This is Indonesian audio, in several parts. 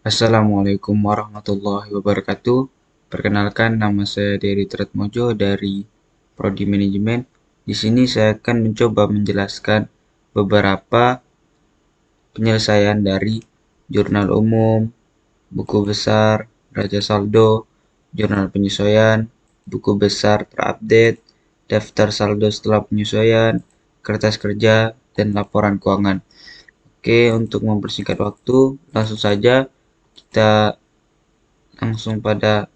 Assalamualaikum warahmatullahi wabarakatuh. Perkenalkan, nama saya Dery Tretmojo dari Prodi Manajemen. Di sini saya akan mencoba menjelaskan beberapa penyelesaian dari jurnal umum, buku besar, raja saldo, jurnal penyesuaian, buku besar terupdate, daftar saldo setelah penyesuaian, kertas kerja, dan laporan keuangan. Oke, untuk mempersingkat waktu, langsung saja kita langsung pada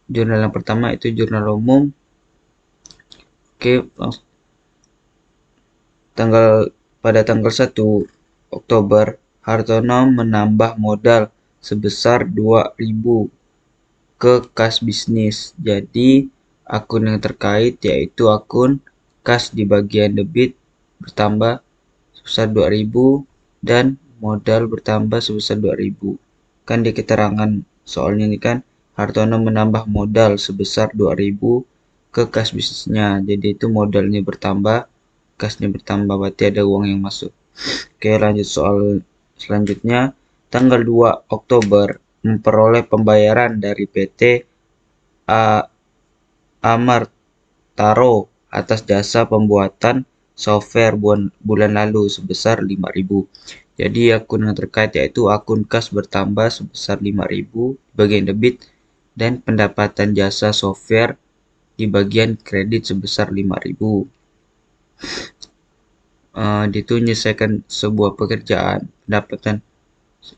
jurnal yang pertama, itu jurnal umum. Oke, pada tanggal 1 Oktober, Hartono menambah modal sebesar 2.000 ke kas bisnis. Jadi akun yang terkait yaitu akun kas di bagian debit bertambah sebesar 2.000 dan modal bertambah sebesar 2.000. Kan di keterangan soalnya ini kan Hartono menambah modal sebesar 2.000 ke kas bisnisnya. Jadi itu modalnya bertambah, kasnya bertambah, berarti ada uang yang masuk. Oke, lanjut soal selanjutnya. Tanggal 2 Oktober memperoleh pembayaran dari PT Amartaro atas jasa pembuatan software bulan lalu sebesar 5.000. Jadi akun yang terkait yaitu akun kas bertambah sebesar 5.000 di bagian debit dan pendapatan jasa software di bagian kredit sebesar 5.000. Itu menyelesaikan sebuah pekerjaan, pendapatan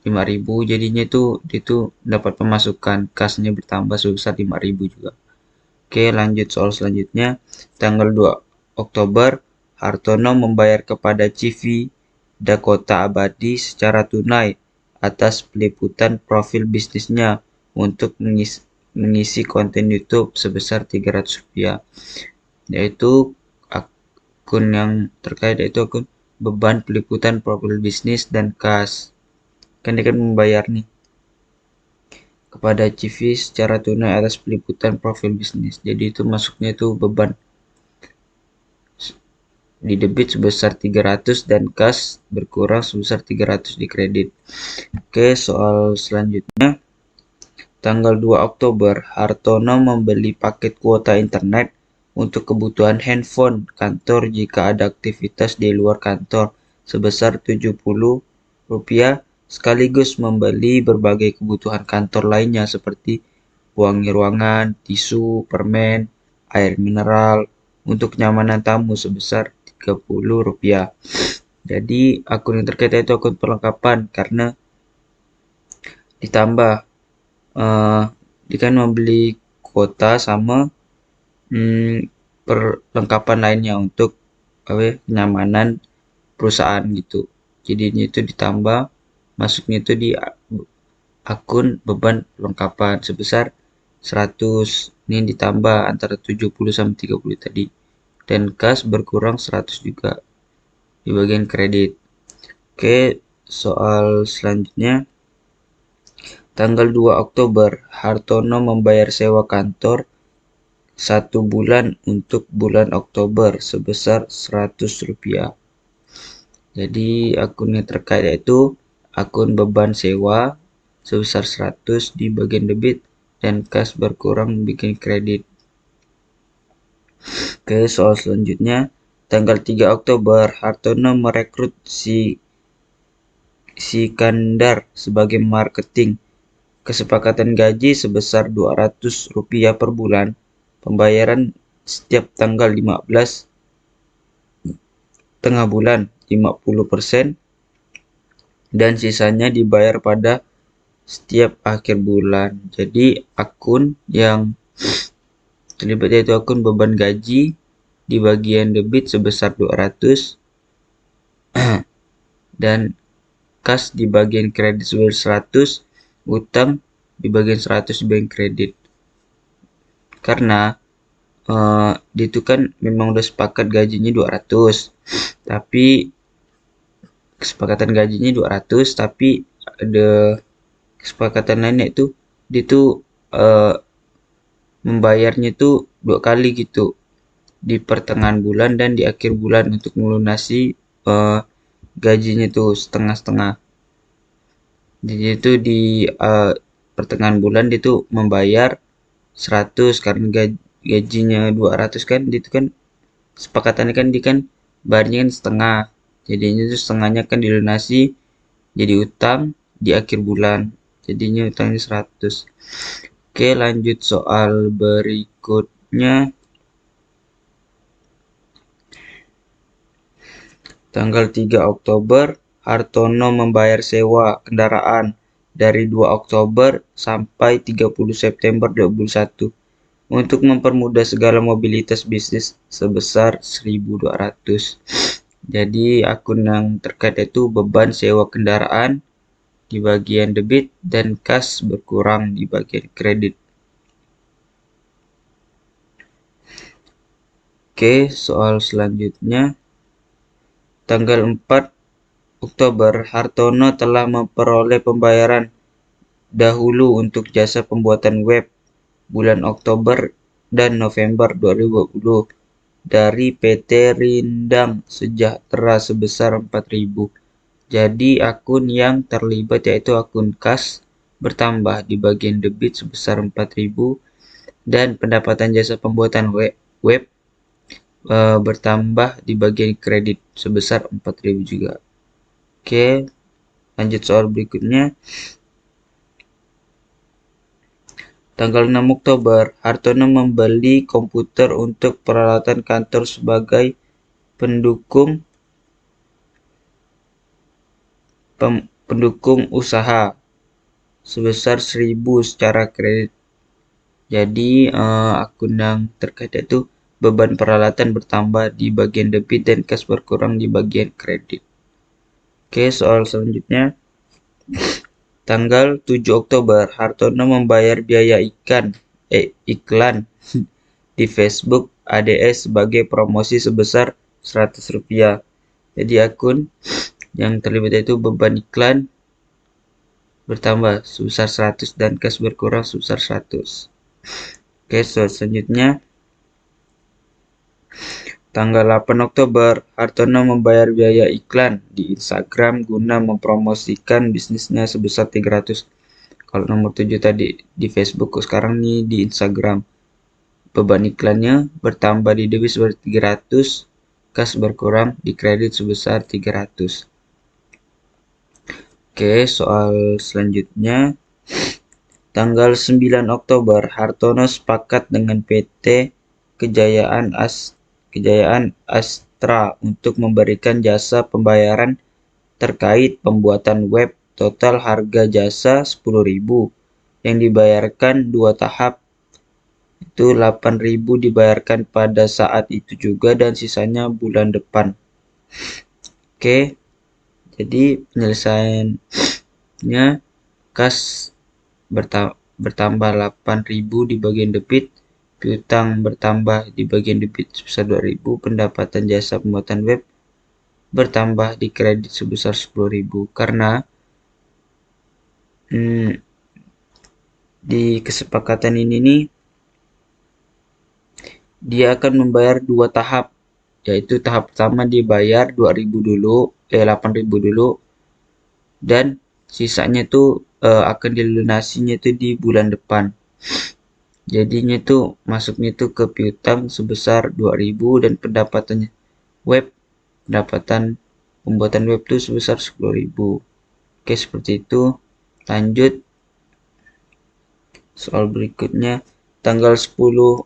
5.000, jadinya itu dapat pemasukan kasnya bertambah sebesar 5.000 juga. Oke, lanjut soal selanjutnya. Tanggal 2 Oktober, Hartono membayar kepada Civi Dakota Abadi secara tunai atas peliputan profil bisnisnya untuk mengisi konten YouTube sebesar Rp300, yaitu akun yang terkait yaitu akun beban peliputan profil bisnis dan kas. Kan dia kan membayar nih kepada Civi secara tunai atas peliputan profil bisnis. Jadi itu masuknya itu beban di debit sebesar 300 dan kas berkurang sebesar 300 di kredit. Oke, soal selanjutnya. Tanggal 2 Oktober, Hartono membeli paket kuota internet untuk kebutuhan handphone kantor jika ada aktivitas di luar kantor sebesar Rp70, sekaligus membeli berbagai kebutuhan kantor lainnya seperti pewangi ruangan, tisu, permen, air mineral untuk kenyamanan tamu sebesar Rp30. Jadi akun yang terkait itu akun perlengkapan karena ditambah dia kan membeli kuota sama perlengkapan lainnya untuk kenyamanan perusahaan gitu. Jadinya itu ditambah, masuknya itu di akun beban perlengkapan sebesar 100. Ini ditambah antara 70 sampai 30 tadi. Dan kas berkurang 100 juga di bagian kredit. Oke, soal selanjutnya. Tanggal 2 Oktober, Hartono membayar sewa kantor 1 bulan untuk bulan Oktober sebesar Rp100. Jadi akunnya terkait yaitu akun beban sewa sebesar 100 di bagian debit dan kas berkurang bikin kredit. Oke, soal selanjutnya. Tanggal 3 Oktober, Hartono merekrut Sikandar sebagai marketing. Kesepakatan gaji sebesar Rp200 per bulan. Pembayaran setiap tanggal 15 tengah bulan 50% dan sisanya dibayar pada setiap akhir bulan. Jadi akun yang terlibat yaitu akun beban gaji di bagian debit sebesar 200 dan kas di bagian kredit sebesar 100, utang di bagian 100 di bagian kredit. Karena itu kan memang udah sepakat gajinya 200, tapi kesepakatan gajinya 200, tapi ada kesepakatan lainnya itu dia tuh membayarnya tuh 2 kali gitu, di pertengahan bulan dan di akhir bulan untuk melunasi gajinya tuh setengah-setengah. Jadi itu di pertengahan bulan dia tuh membayar 100 karena gajinya 200 kan, itu kan sepakatannya kan dia kan bayarnya kan setengah. Jadinya itu setengahnya kan dilunasi jadi utang di akhir bulan. Jadinya utangnya 100. Oke, lanjut soal berikutnya. Tanggal 3 Oktober, Hartono membayar sewa kendaraan dari 2 Oktober sampai 30 September 2021 untuk mempermudah segala mobilitas bisnis sebesar 1.200. Jadi akun yang terkait itu beban sewa kendaraan di bagian debit dan kas berkurang di bagian kredit. Oke, soal selanjutnya. Tanggal 4 Oktober, Hartono telah memperoleh pembayaran dahulu untuk jasa pembuatan web bulan Oktober dan November 2020 dari PT Rindang Sejahtera sebesar 4.000. Jadi akun yang terlibat yaitu akun kas bertambah di bagian debit sebesar 4.000 dan pendapatan jasa pembuatan web bertambah di bagian kredit sebesar 4.000 juga. Oke, lanjut soal berikutnya. Tanggal 6 Oktober, Hartono membeli komputer untuk peralatan kantor sebagai pendukung usaha sebesar 1.000 secara kredit. Jadi akun yang terkait itu beban peralatan bertambah di bagian debit dan kas berkurang di bagian kredit. Oke, soal selanjutnya. Tanggal 7 Oktober, Hartono membayar biaya iklan di Facebook ADS sebagai promosi sebesar Rp100. Jadi akun yang terlibat itu beban iklan bertambah sebesar 100 dan kas berkurang sebesar 100. Oke, selanjutnya. Tanggal 8 Oktober, Hartono membayar biaya iklan di Instagram guna mempromosikan bisnisnya sebesar 300. Kalau nomor 7 tadi di Facebook, sekarang nih di Instagram. Beban iklannya bertambah di debit sebesar 300, kas berkurang di kredit sebesar 300. Oke, soal selanjutnya. Tanggal 9 Oktober, Hartono sepakat dengan PT Kejayaan Astra untuk memberikan jasa pembayaran terkait pembuatan web. Total harga jasa 10.000 yang dibayarkan 2 tahap. Itu 8.000 dibayarkan pada saat itu juga dan sisanya bulan depan. Oke, jadi penyelesaiannya kas bertambah 8.000 di bagian debit, piutang bertambah di bagian debit sebesar 2.000, pendapatan jasa pembuatan web bertambah di kredit sebesar 10.000 karena di kesepakatan ini nih dia akan membayar 2 tahap, yaitu tahap pertama dibayar 8.000 dulu dan sisanya tuh akan dilunasinya itu di bulan depan. Jadinya tuh masuknya tuh ke piutang sebesar 2.000 dan pendapatan pembuatan web tuh sebesar 10.000. Oke, seperti itu. Lanjut soal berikutnya. Tanggal 10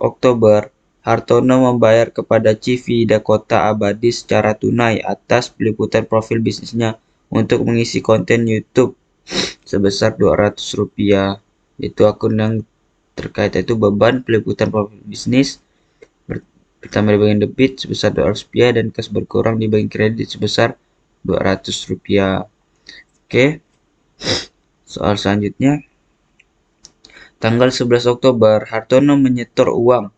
Oktober, Hartono membayar kepada Civi Dakota Abadi secara tunai atas peliputan profil bisnisnya untuk mengisi konten YouTube sebesar Rp200. Itu akun yang terkait itu beban peliputan profil bisnis pertama di bagian debit sebesar Rp200 dan kas berkurang di bagian kredit sebesar Rp200. Oke, soal selanjutnya. Tanggal 11 Oktober, Hartono menyetor uang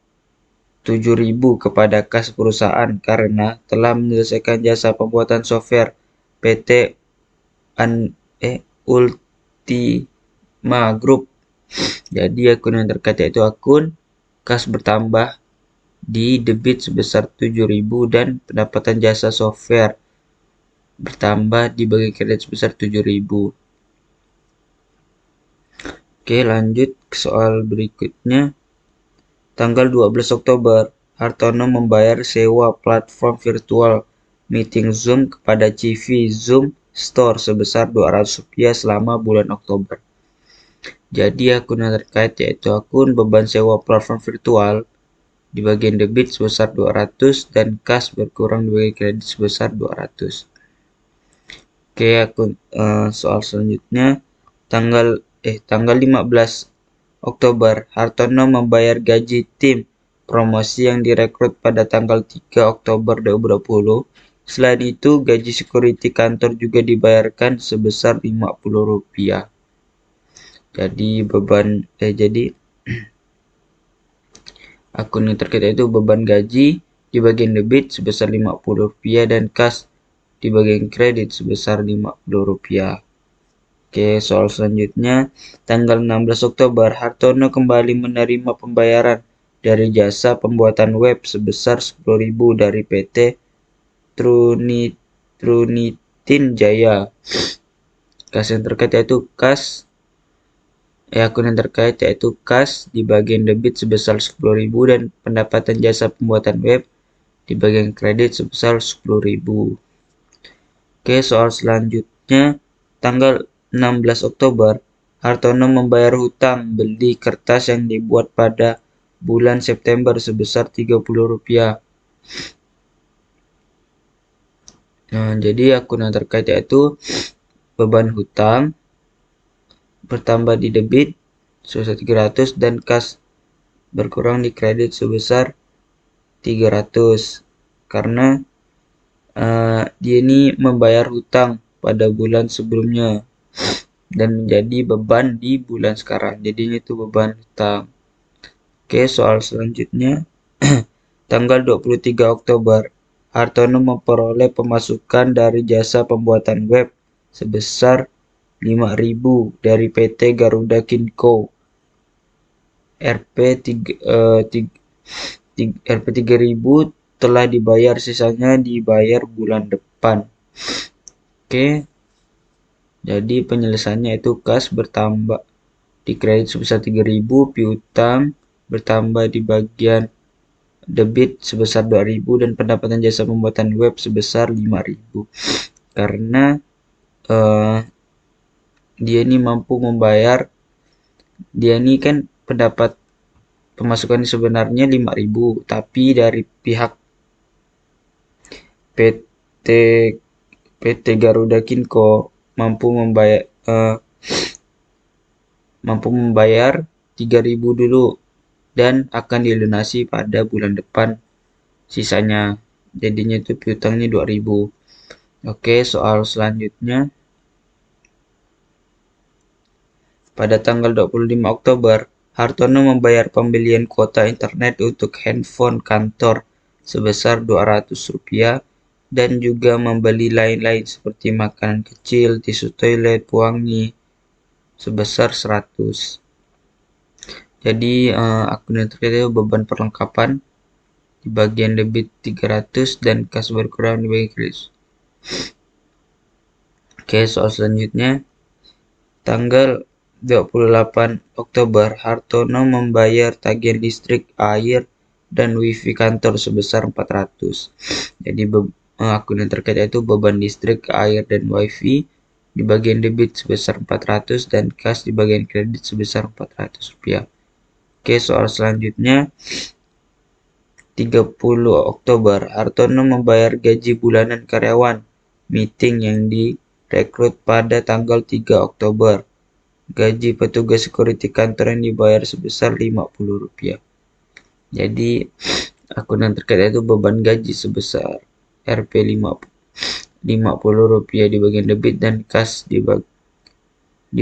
7.000 kepada kas perusahaan karena telah menyelesaikan jasa pembuatan software PT Ultima Group. Jadi akun yang terkait yaitu akun kas bertambah di debit sebesar 7.000 dan pendapatan jasa software bertambah di bagian kredit sebesar 7.000. Oke, lanjut ke soal berikutnya. Tanggal 12 Oktober, Hartono membayar sewa platform virtual meeting Zoom kepada CV Zoom Store sebesar Rp200 selama bulan Oktober. Jadi akun yang terkait yaitu akun beban sewa platform virtual di bagian debit sebesar 200 dan kas berkurang di bagian kredit sebesar 200. Oke, soal selanjutnya tanggal 15 Oktober, Hartono membayar gaji tim promosi yang direkrut pada tanggal 3 Oktober 2020. Selain itu, gaji security kantor juga dibayarkan sebesar Rp50. Jadi akun yang terkait itu beban gaji di bagian debit sebesar Rp50 dan kas di bagian kredit sebesar Rp50. Oke, soal selanjutnya, tanggal 16 Oktober, Hartono kembali menerima pembayaran dari jasa pembuatan web sebesar Rp10.000 dari PT Trunitin Jaya. Akun yang terkait yaitu kas di bagian debit sebesar Rp10.000 dan pendapatan jasa pembuatan web di bagian kredit sebesar Rp10.000. Oke, soal selanjutnya, tanggal 16 Oktober, Hartono membayar hutang beli kertas yang dibuat pada bulan September sebesar Rp30. Nah, jadi akun yang terkait yaitu beban hutang bertambah di debit sebesar 300 dan kas berkurang di kredit sebesar 300 karena dia ini membayar hutang pada bulan sebelumnya dan menjadi beban di bulan sekarang. Jadinya itu beban hutang. Oke, soal selanjutnya. Tanggal 23 Oktober, Hartono memperoleh pemasukan dari jasa pembuatan web sebesar Rp5.000 dari PT Garuda Kinko Rp3.000 telah dibayar, sisanya dibayar bulan depan. Oke, jadi penyelesaiannya itu kas bertambah di kredit sebesar Rp3.000, piutang bertambah di bagian debit sebesar Rp2.000 dan pendapatan jasa pembuatan web sebesar Rp5.000 karena dia ini mampu membayar, dia ini kan pendapat pemasukan sebenarnya Rp5.000 tapi dari pihak PT Garuda Kinko mampu membayar Rp3.000 dulu dan akan dilunasi pada bulan depan sisanya. Jadinya itu piutangnya Rp2.000. Oke, soal selanjutnya. Pada tanggal 25 Oktober, Hartono membayar pembelian kuota internet untuk handphone kantor sebesar Rp200 dan juga membeli lain-lain seperti makanan kecil, tisu toilet, pewangi sebesar 100. Jadi akun yang terkait itu beban perlengkapan di bagian debit 300 dan kas berkurang di bagian kredit. Oke, soal selanjutnya. Tanggal 28 Oktober, Hartono membayar tagihan listrik, air, dan wifi kantor sebesar 400. Jadi akun yang terkait yaitu beban listrik, air, dan wifi di bagian debit sebesar 400 dan kas di bagian kredit sebesar Rp400. Oke, soal selanjutnya. 30 Oktober, Hartono membayar gaji bulanan karyawan meeting yang direkrut pada tanggal 3 Oktober. Gaji petugas security kantor yang dibayar sebesar Rp50. Jadi akun yang terkait itu beban gaji sebesar Rp50 di bagian debit dan kas di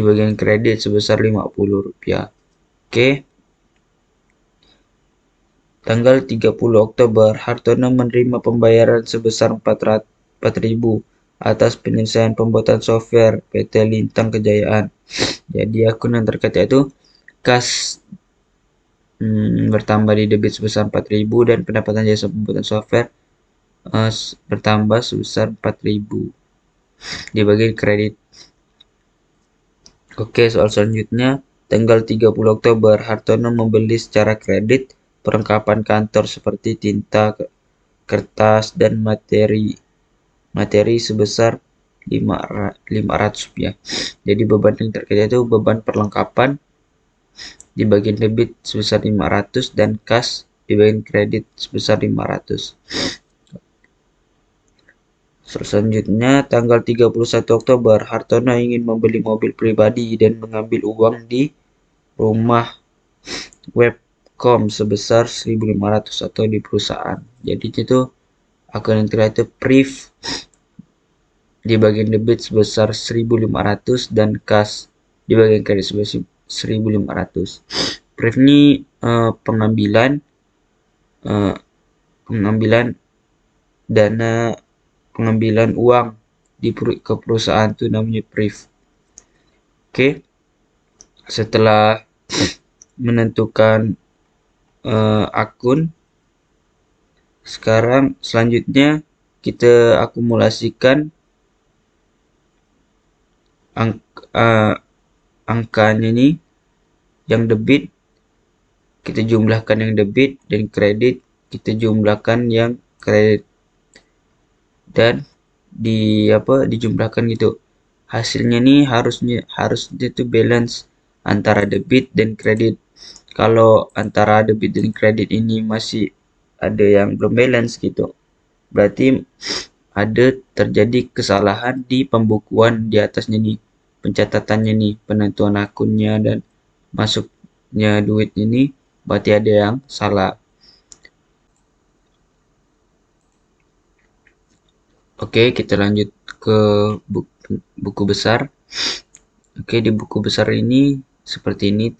bagian kredit sebesar Rp50. Oke. Tanggal 30 Oktober, Hartono menerima pembayaran sebesar Rp4.000 atas penyelesaian pembuatan software PT Lintang Kejayaan. Jadi akun yang terkait yaitu kas bertambah di debit sebesar Rp4.000 dan pendapatan jasa pembuatan software bertambah sebesar Rp4.000 di bagian kredit. Oke, soal selanjutnya. Tanggal 30 Oktober, Hartono membeli secara kredit perlengkapan kantor seperti tinta, kertas, dan materi sebesar 500 rupiah. Jadi beban yang terkait itu beban perlengkapan di bagian debit sebesar 500 dan kas di bagian kredit sebesar 500. Selanjutnya, tanggal 31 Oktober, Hartono ingin membeli mobil pribadi dan mengambil uang di rumah Webcom sebesar 1.500 atau di perusahaan. Jadi itu akun yang terakhir priv di bagian debit sebesar 1.500 dan kas di bagian kredit sebesar 1.500. Priv ini pengambilan dana, pengambilan uang ke perusahaan itu namanya priv. Oke. Setelah menentukan akun, sekarang selanjutnya kita akumulasikan angkanya ini, yang debit kita jumlahkan yang debit dan kredit kita jumlahkan yang kredit dan dijumlahkan gitu. Hasilnya nih harusnya itu balance antara debit dan kredit. Kalau antara debit dan kredit ini masih ada yang belum balance gitu, berarti ada terjadi kesalahan di pembukuan di atasnya nih, pencatatannya nih, penentuan akunnya dan masuknya duit ini, berarti ada yang salah. Oke, kita lanjut ke buku besar. Oke, di buku besar ini seperti ini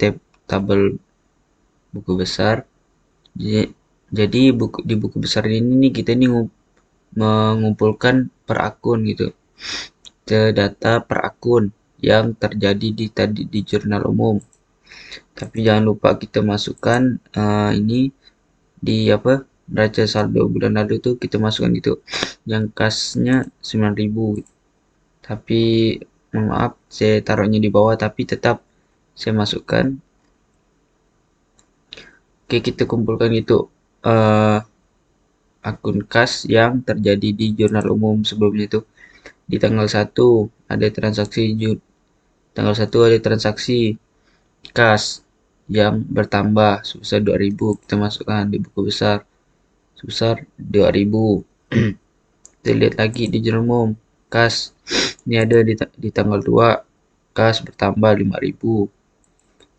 tabel buku besar. Jadi di buku besar ini nih kita nih mengumpulkan per akun gitu. Data per akun yang terjadi di jurnal umum. Tapi jangan lupa kita masukkan ini di neraca saldo bulan lalu tuh kita masukkan gitu. Yang kasnya 9.000. Tapi maaf, saya taruhnya di bawah tapi tetap saya masukkan. Oke, kita kumpulkan gitu akun kas yang terjadi di jurnal umum sebelumnya itu. Di tanggal 1 ada transaksi kas yang bertambah sebesar 2.000, kita masukkan di buku besar sebesar 2.000. Kita lihat lagi di jurnal umum kas ini ada di tanggal 2, kas bertambah 5.000.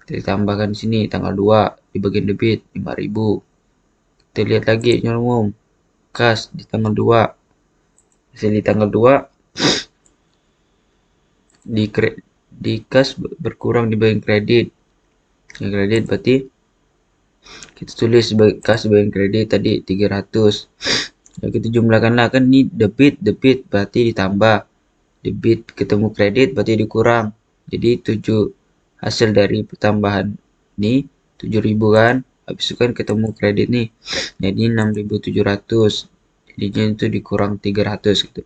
Kita tambahkan di sini tanggal 2 di bagian debit 5.000. Kita lihat lagi jurnal umum kas di tanggal 2. Di tanggal 2 di kas berkurang di bagian kredit. Yang kredit berarti kita tulis kas di bagian kredit tadi 300. Ya, kita jumlahkanlah, kan ini debit berarti ditambah, debit ketemu kredit berarti dikurang. Jadi hasil dari pertambahan ini 7.000 kan, habis itu kan ketemu kredit nih jadi 6.700, jadinya itu dikurang 300 gitu.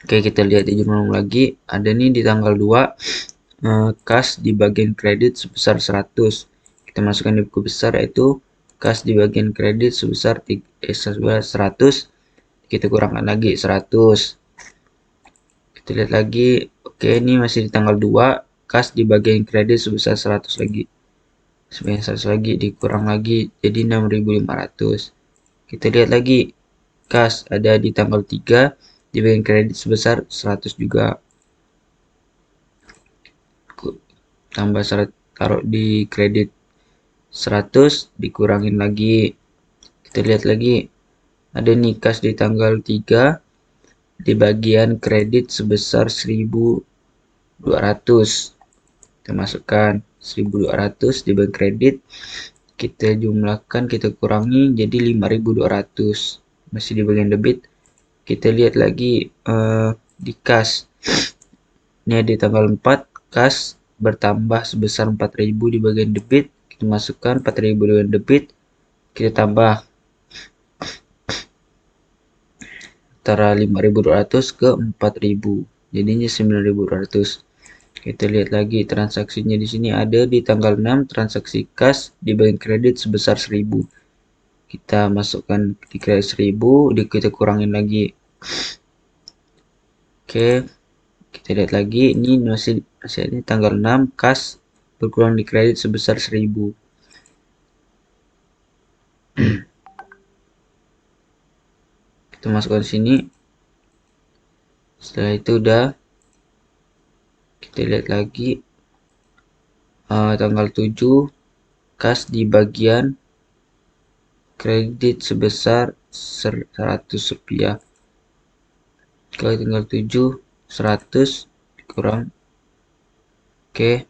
Oke, kita lihat di jurnal lagi, ada nih di tanggal 2 kas di bagian kredit sebesar 100. Kita masukkan di buku besar, yaitu kas di bagian kredit sebesar 100. Kita kurangkan lagi 100. Kita lihat lagi, oke ini masih di tanggal 2, kas di bagian kredit sebesar 100 lagi. Sebanyak 100 lagi dikurang lagi jadi 6.500. Kita lihat lagi, kas ada di tanggal 3 di bagian kredit sebesar 100 juga. Tambah 100, taruh di kredit 100, dikurangin lagi. Kita lihat lagi, ada nih kas di tanggal 3 di bagian kredit sebesar 1.200. Kita masukkan 1.200 di bagian kredit, kita jumlahkan, kita kurangi jadi 5.200. Masih di bagian debit. Kita lihat lagi di kas, ini di tanggal 4 kas bertambah sebesar 4.000 di bagian debit. Kita masukkan 4.000 di bagian debit, kita tambah antara 5.200 ke 4.000, jadinya 9.200. Kita lihat lagi transaksinya di sini ada di tanggal 6 transaksi kas di bagian kredit sebesar 1000. Kita masukkan di kredit 1000, kita kurangin lagi. Oke, kita lihat lagi ini masih ini tanggal 6 kas berkurang di kredit sebesar 1000. Kita masukkan sini. Setelah itu udah kita lihat lagi tanggal 7 kas di bagian kredit sebesar 100 rupiah. Kalau tanggal 7 100 kurang. Oke,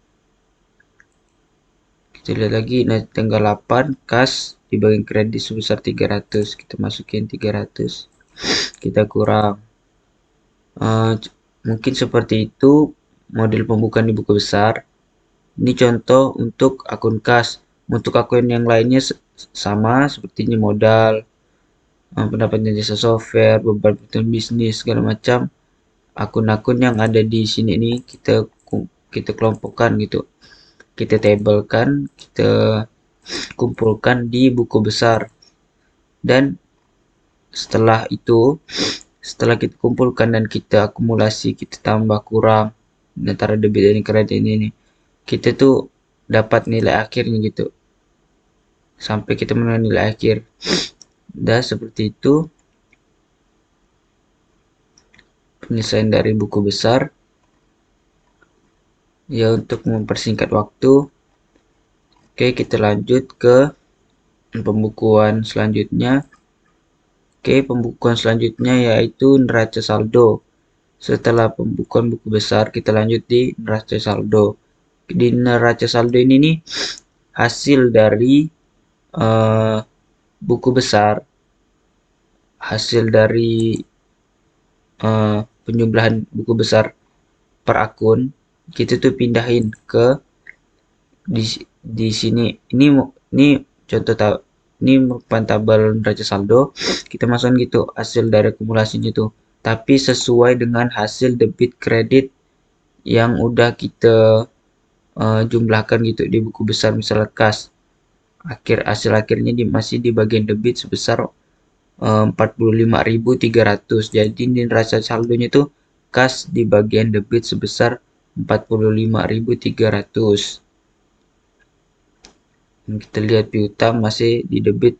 kita lihat lagi tanggal 8 kas di bagian kredit sebesar 300. Kita masukin 300, kita kurang. Mungkin seperti itu model pembukaan di buku besar. Ini contoh untuk akun kas. Untuk akun yang lainnya sama sepertinya modal, pendapatan jasa software, beban bisnis, segala macam. Akun-akun yang ada di sini ini kita kelompokkan gitu. Kita tabelkan, kita kumpulkan di buku besar. Dan setelah itu, setelah kita kumpulkan dan kita akumulasi, kita tambah kurang antara debit dan kredit ini, kita tuh dapat nilai akhirnya gitu. Sampai kita menemukan nilai akhir. Dan seperti itu penyelesaian dari buku besar. Ya, untuk mempersingkat waktu. Oke, kita lanjut ke pembukuan selanjutnya. Oke, pembukuan selanjutnya yaitu neraca saldo. Setelah pembukuan buku besar, kita lanjut di neraca saldo. Di neraca saldo ini nih hasil dari buku besar, hasil dari penjumlahan buku besar per akun, kita tuh pindahin ke di sini. Ini contoh ini merupakan tabel neraca saldo. Kita masukkan gitu hasil dari akumulasinya itu, tapi sesuai dengan hasil debit kredit yang udah kita jumlahkan gitu di buku besar. Misalnya kas hasil akhirnya masih di bagian debit sebesar 45.300. Jadi di neraca saldonya itu kas di bagian debit sebesar 45.300. Kita lihat piutang masih di debit.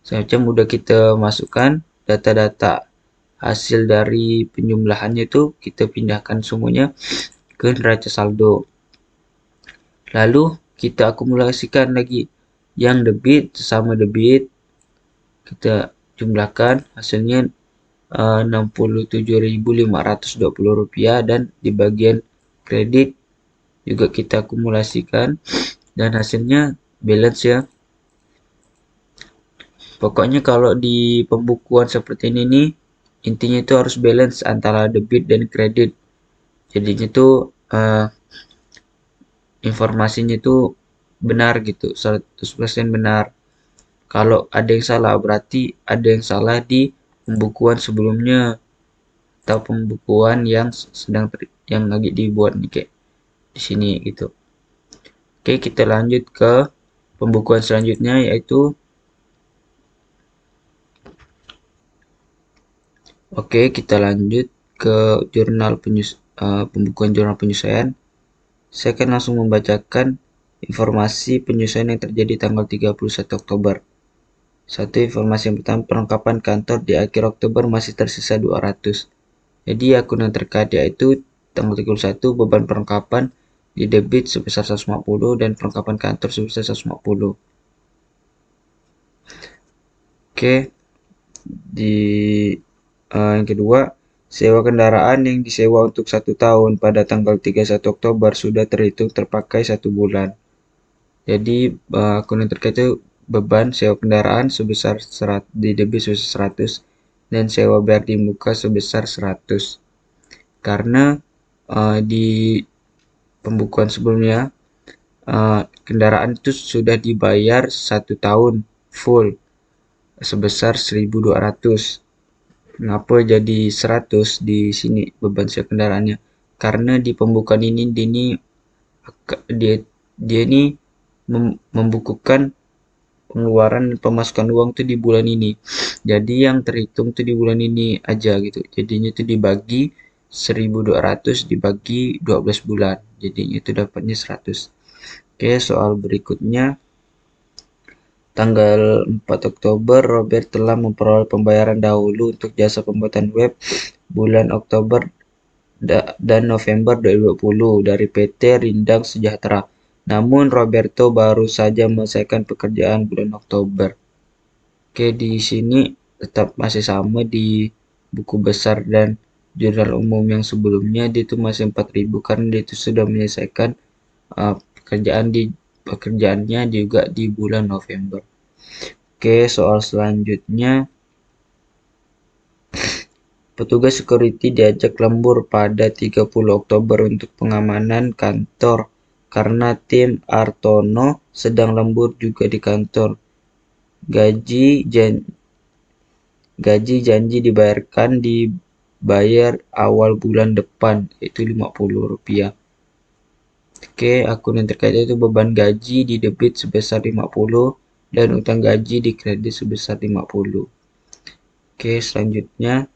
Semacam udah kita masukkan data-data hasil dari penjumlahannya itu, kita pindahkan semuanya ke neraca saldo. Lalu kita akumulasikan lagi yang debit sama debit, kita jumlahkan hasilnya 67.520 rupiah, dan di bagian kredit juga kita akumulasikan dan hasilnya balance ya. Pokoknya kalau di pembukuan seperti ini nih, intinya itu harus balance antara debit dan kredit. Jadinya tuh informasinya itu benar gitu, 100% benar. Kalau ada yang salah, berarti ada yang salah di pembukuan sebelumnya atau pembukuan yang yang lagi dibuat nih, kayak di sini gitu. Oke, kita lanjut ke pembukuan selanjutnya yaitu kita lanjut ke pembukuan jurnal penyesuaian. Saya akan langsung membacakan informasi penyesuaian yang terjadi tanggal 31 Oktober. Satu, informasi yang pertama, perlengkapan kantor di akhir Oktober masih tersisa 200. Jadi akun yang terkait yaitu tanggal 31 beban perlengkapan di debit sebesar 150 dan perlengkapan kantor sebesar 150. Oke, di yang kedua, sewa kendaraan yang disewa untuk 1 tahun pada tanggal 31 Oktober sudah terhitung terpakai 1 bulan. Jadi akun yang terkait itu beban sewa kendaraan sebesar di debit sebesar 100 dan sewa bayar di muka sebesar 100. Karena di pembukuan sebelumnya kendaraan itu sudah dibayar 1 tahun full sebesar 1.200. Kenapa jadi 100 di sini beban sewa kendaraannya? karena di pembukaan ini dia dia ini membukukan pengeluaran dan pemasukan uang tuh di bulan ini. Jadi yang terhitung tuh di bulan ini aja gitu. Jadinya tuh dibagi 1.200 dibagi 12 bulan. Jadinya itu dapatnya 100. Oke, soal berikutnya. Tanggal 4 Oktober, Robert telah memperoleh pembayaran dahulu untuk jasa pembuatan web bulan Oktober dan November 2020 dari PT Rindang Sejahtera. Namun Roberto baru saja menyelesaikan pekerjaan bulan Oktober. Oke, di sini tetap masih sama di buku besar dan jurnal umum yang sebelumnya dia itu masih 4.000 karena dia itu sudah menyelesaikan pekerjaannya juga di bulan November. Oke, soal selanjutnya. Petugas security diajak lembur pada 30 Oktober untuk pengamanan kantor karena tim Artono sedang lembur juga di kantor. Gaji janji dibayar awal bulan depan, yaitu Rp50. Oke, akun yang terkait itu beban gaji di debit sebesar 50 dan utang gaji di kredit sebesar 50. Oke, selanjutnya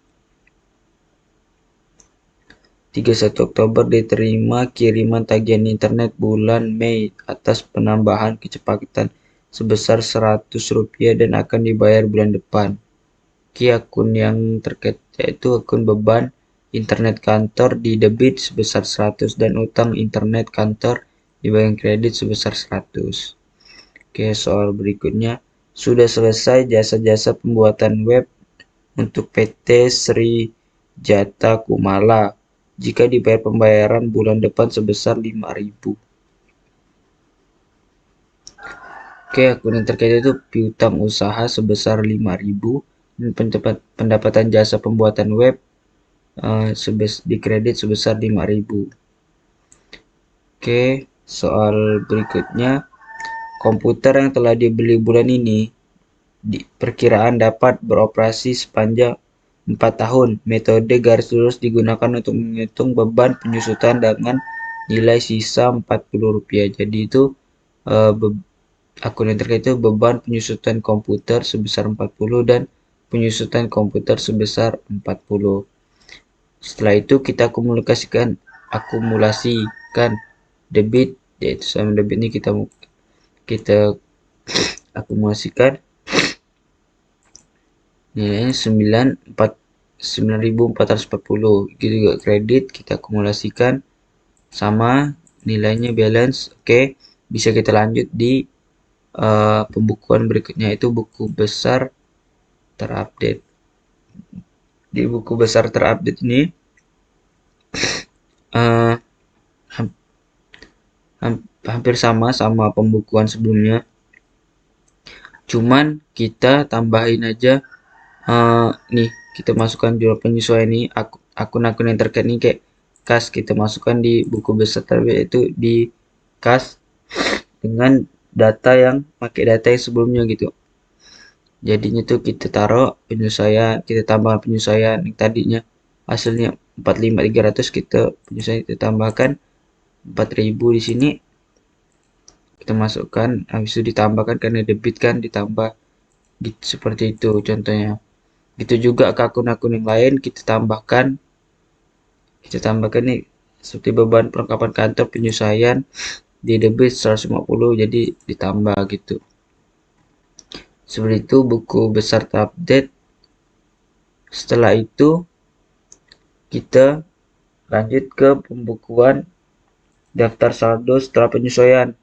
31 Oktober diterima kiriman tagihan internet bulan Mei atas penambahan kecepatan sebesar Rp100 dan akan dibayar bulan depan. Akun yang terkait yaitu akun beban internet kantor di debit sebesar 100 dan utang internet kantor di bagian kredit sebesar 100. Soal berikutnya. Sudah selesai jasa-jasa pembuatan web untuk PT Sri Jata Kumala jika dibayar pembayaran bulan depan sebesar 5.000. Akun yang terkait itu piutang usaha sebesar 5.000 dan pendapatan jasa pembuatan web di kredit sebesar 5.000. Soal berikutnya. Komputer yang telah dibeli bulan ini perkiraan dapat beroperasi sepanjang 4 tahun. Metode garis lurus digunakan untuk menghitung beban penyusutan dengan nilai sisa Rp40. Jadi itu akun yang terkait itu beban penyusutan komputer sebesar 40 dan penyusutan komputer sebesar 40. Setelah itu kita akumulasikan debit, yaitu sama debit ini kita akumulasikan nilainya 9.440. Gitu juga kredit kita akumulasikan sama nilainya balance. Bisa kita lanjut di pembukuan berikutnya, itu buku besar terupdate. Di buku besar terupdate ini hampir sama pembukuan sebelumnya, cuman kita tambahin aja nih, kita masukkan jurnal penyesuaian ini, akun-akun yang terkait ini kayak kas kita masukkan di buku besar terupdate, itu di kas dengan data yang pakai data yang sebelumnya gitu. Jadinya tuh kita taruh penyesuaian, kita tambahkan penyesuaian yang tadinya hasilnya 45.300, kita penyesuaian kita tambahkan 4.000 di sini, kita masukkan, habis itu ditambahkan karena debit kan, ditambah gitu, seperti itu contohnya. Gitu juga ke akun-akun yang lain kita tambahkan nih seperti beban perlengkapan kantor penyesuaian di debit 150, jadi ditambah gitu. Seperti itu buku besar terupdate. Setelah itu kita lanjut ke pembukuan daftar saldo setelah penyesuaian.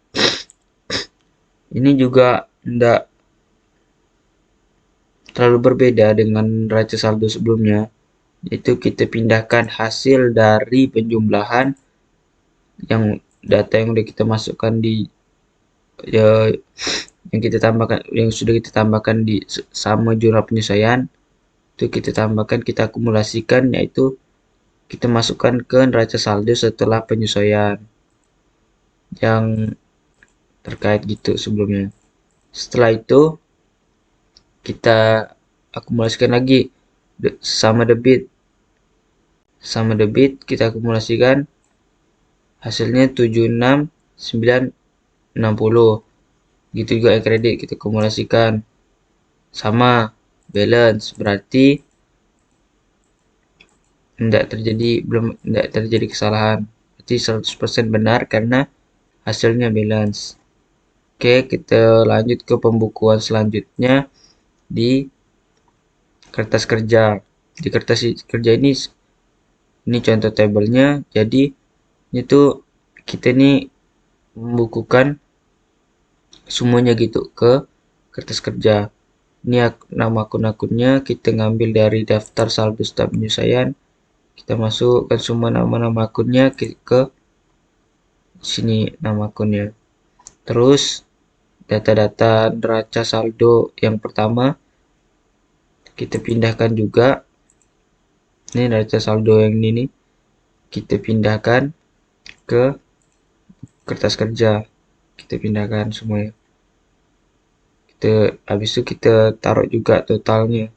Ini juga tidak terlalu berbeda dengan neraca saldo sebelumnya, yaitu kita pindahkan hasil dari penjumlahan yang data yang sudah kita masukkan yang sudah kita tambahkan di sama jurnal penyesuaian, itu kita tambahkan, kita akumulasikan, yaitu kita masukkan ke neraca saldo setelah penyesuaian yang terkait gitu sebelumnya. Setelah itu kita akumulasikan lagi sama debit sama debit kita akumulasikan, hasilnya 76.960. Gitu juga yang kredit kita akumulasikan, sama balance, berarti belum terjadi kesalahan, berarti 100% benar karena hasilnya balance. Oke, kita lanjut ke pembukuan selanjutnya di kertas kerja. Di kertas kerja ini contoh tabelnya. Jadi itu kita nih membukukan semuanya gitu ke kertas kerja. Ini nama akun-akunnya kita ngambil dari daftar saldo staf penyelesaian. Kita masukkan semua nama-nama akunnya ke sini, nama akunnya. Terus data-data neraca saldo yang pertama kita pindahkan juga. Ini neraca saldo yang ini nih, kita pindahkan ke kertas kerja. Kita pindahkan semuanya. Habis itu kita taruh juga totalnya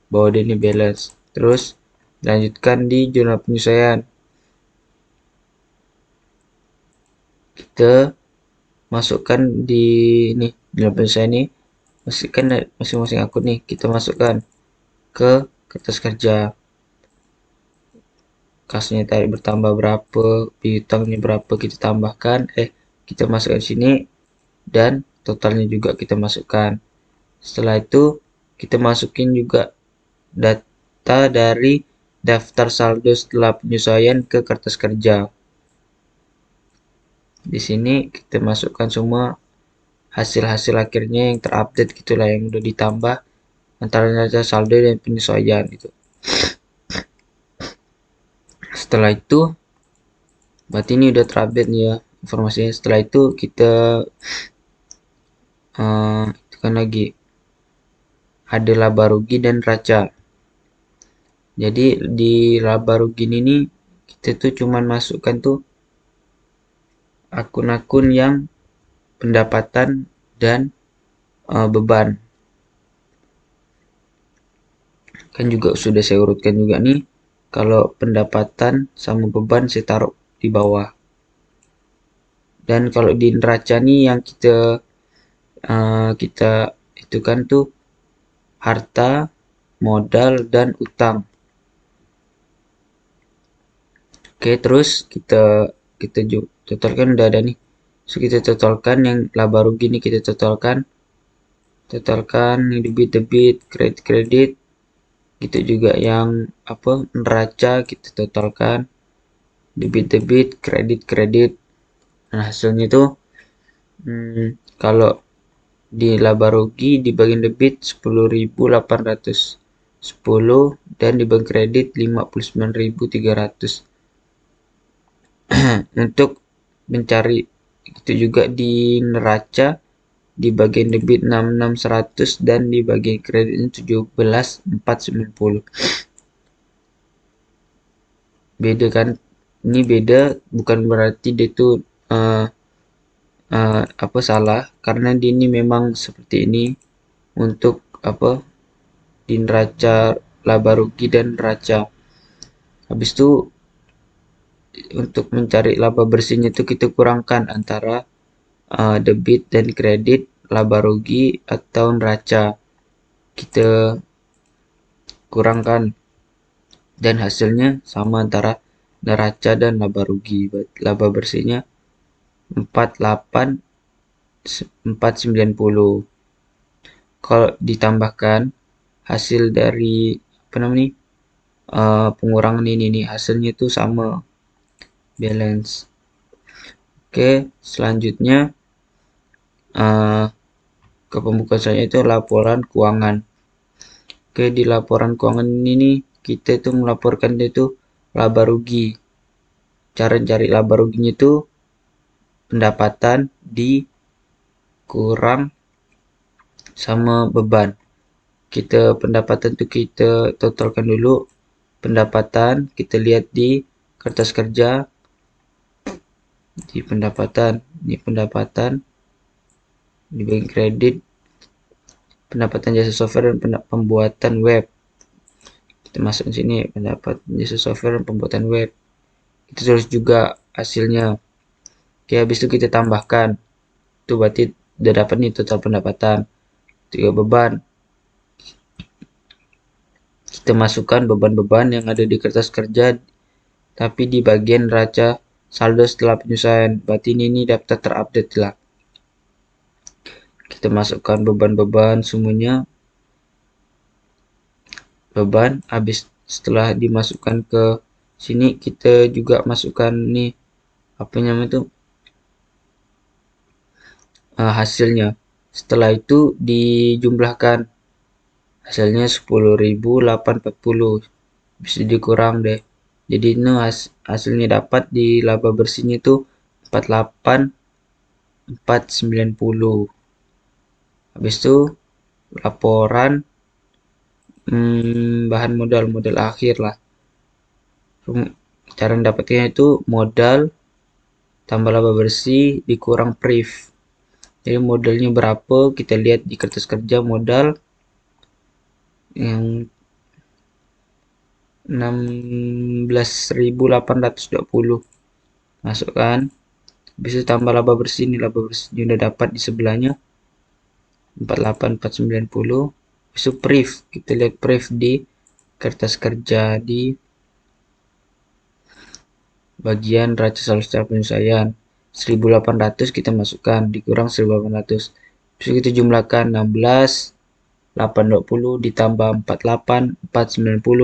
bahwa dia ini balance. Terus lanjutkan di jurnal penyesuaian. Kita masukkan di jurnal penyesuaian ini, masukkan masing-masing akun nih, kita masukkan ke kertas kerja. Kasnya tarik bertambah berapa, piutangnya berapa kita tambahkan, kita masukkan sini, dan totalnya juga kita masukkan. Setelah itu kita masukin juga data dari daftar saldo setelah penyesuaian ke kertas kerja. Di sini kita masukkan semua hasil-hasil akhirnya yang terupdate gitulah, yang udah ditambah antara neraca saldo dan penyesuaian gitu. Setelah itu berarti ini udah terupdate nih ya informasinya. Setelah itu kita tekan lagi ada laba rugi dan neraca. Jadi di laba rugi ini kita tuh cuman masukkan tuh akun-akun yang pendapatan dan beban. Kan juga sudah saya urutkan juga nih, kalau pendapatan sama beban saya taruh di bawah. Dan kalau di neraca nih yang kita itu kan tuh harta, modal, dan utang. Oke, terus kita totalkan, udah ada nih. So kita totalkan yang laba rugi nih, kita totalkan debit, kredit, gitu juga yang neraca kita totalkan, debit, kredit. Nah, hasilnya tuh kalau di laba rugi di bagian debit 10.810 dan di bagian kredit 59.300. Untuk mencari itu juga di neraca di bagian debit 66.100 dan di bagian kreditnya 17.490. Beda kan? Ini beda bukan berarti dia itu salah, karena di ini memang seperti ini untuk di neraca laba rugi dan neraca. Habis itu untuk mencari laba bersihnya itu kita kurangkan antara debit dan kredit, laba rugi atau neraca. Kita kurangkan dan hasilnya sama antara neraca dan laba rugi. Laba bersihnya 48.490. Kalau ditambahkan hasil dari pengurangan ini nih, hasilnya itu sama, balance. Oke, selanjutnya ke pembukaan saya itu laporan keuangan. Oke, di laporan keuangan ini kita itu melaporkan itu laba rugi. Cara cari laba ruginya itu pendapatan dikurang sama beban. Pendapatan itu kita totalkan dulu. Pendapatan kita lihat di kertas kerja, di pendapatan, di bagian kredit, pendapatan jasa software dan pembuatan web. Kita masuk sini pendapat jasa software dan pembuatan web. Kita tulis juga hasilnya. Oke, habis itu kita tambahkan. Itu berarti udah dapat nih total pendapatan. Tiga beban. Kita masukkan beban-beban yang ada di kertas kerja, tapi di bagian neraca saldo setelah penyesuaian. Berarti ini daftar terupdate lah. Kita masukkan beban-beban semuanya. Beban, habis setelah dimasukkan ke sini, kita juga masukkan nih apa namanya itu hasilnya. Setelah itu dijumlahkan. Hasilnya 10.840. Bisa dikurang deh. Jadi ini hasilnya dapat di laba bersihnya itu 48.490. Habis itu laporan bahan modal akhir lah. Cara mendapatnya itu modal tambah laba bersih dikurang priv. Jadi modalnya berapa, kita lihat di kertas kerja modal yang 16.820. Masukkan. Bisa tambah laba bersih, ini laba bersihnya udah dapat di sebelahnya 48.490. Bisa priv, kita lihat priv di kertas kerja di bagian neraca saldo setelah penyesuaian. 1.800 kita masukkan, dikurang 1.800. Bisa kita jumlahkan 16.820 ditambah 48.490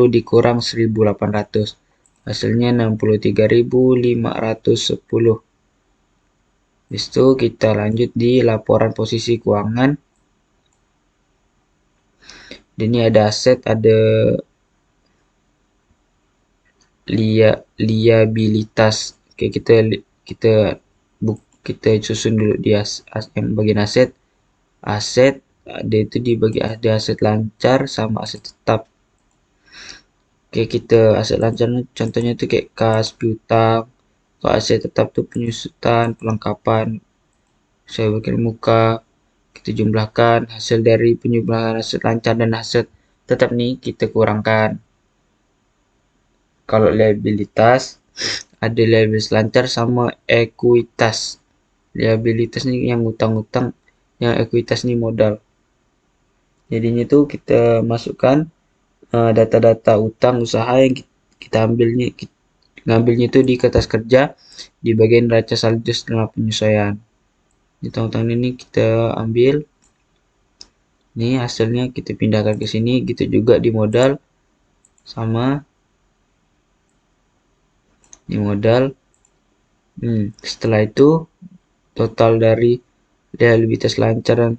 dikurang 1.800. Hasilnya 63.510. Habis itu kita lanjut di laporan posisi keuangan. Ini ada aset, ada liabilitas. Oke, kita susun dulu di bagian aset. Aset ada itu dibagi, ada aset lancar sama aset tetap. Oke, kita aset lancar contohnya itu kayak kas, piutang. Kalau aset tetap tuh penyusutan, pelengkapan, saya bikin muka. Kita jumlahkan hasil dari penjumlahan aset lancar dan aset tetap nih kita kurangkan. Kalau liabilitas ada liabilitas lancar sama ekuitas. Liabilitas nih yang utang-utang, yang ekuitas nih modal. Jadinya tuh kita masukkan data-data utang usaha yang kita ngambilnya itu di kertas kerja di bagian neraca saldo setelah penyesuaian. Di utang-utang ini kita ambil. Ini hasilnya kita pindahkan ke sini, gitu juga di modal sama di modal. Setelah itu total dari liabilitas lancar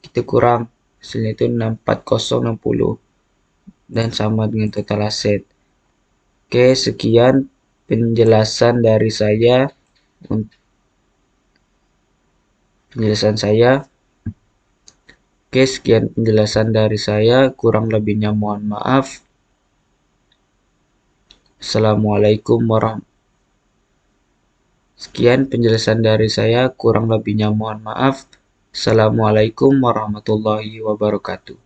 kita kurang, hasilnya itu 64060 dan sama dengan total aset. Oke, sekian penjelasan dari saya. Oke, sekian penjelasan dari saya. Kurang lebihnya mohon maaf. Assalamualaikum warahmatullahi wabarakatuh. Sekian penjelasan dari saya. Kurang lebihnya mohon maaf. Assalamualaikum warahmatullahi wabarakatuh.